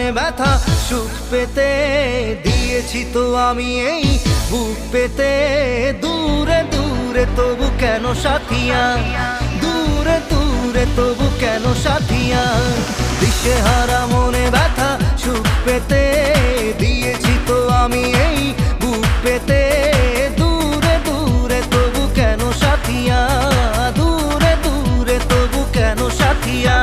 মনে ব্যথা সুখ পেতে দিয়েছি তো আমি এই বুক পেতে। দূরে দূরে তবু কেন সাথিয়া, দূরে দূরে তবু কেন সাথিয়া। দিশেহারা মনে ব্যথা সুখ পেতে দিয়েছি তো আমি এই বুক পেতে। দূরে দূরে তবু কেন সাথিয়া, দূরে দূরে তবু কেন সাথিয়া।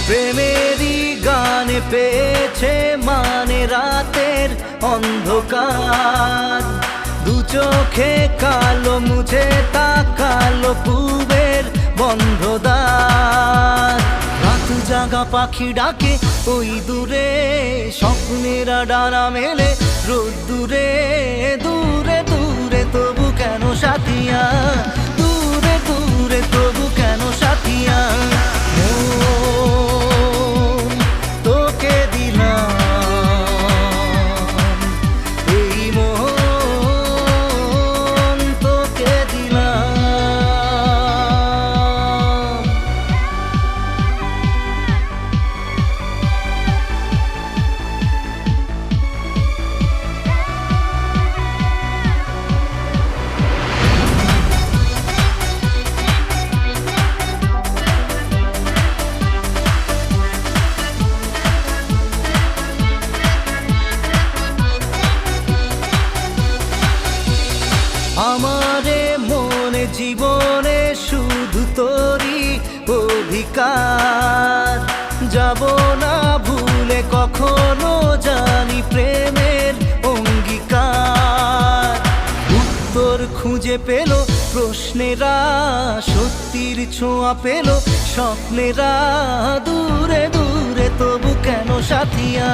প্রেমেরই গানে পেয়েছে মানে রাতের অন্ধকার। দু চোখে কালো মুছে তাকালো পূবের বন্ধ দ্বার। রাত জাগা পাখি ডাকে ওই দূরে, স্বপ্নেরা ডানা মেলে রোদ দূরে। দূরে দূরে তবু কেন সাথিয়া, দূরে দূরে তবু কেন সাথিয়া। আমারে মনে জীবনে শুধু তোরই অধিকার। যাব না ভুলে কখনো জানি প্রেমের অঙ্গীকার। উত্তর খুঁজে পেল প্রশ্নেরা, সত্যির ছোঁয়া পেল স্বপ্নেরা। দূরে দূরে তবু কেন সাথিয়া,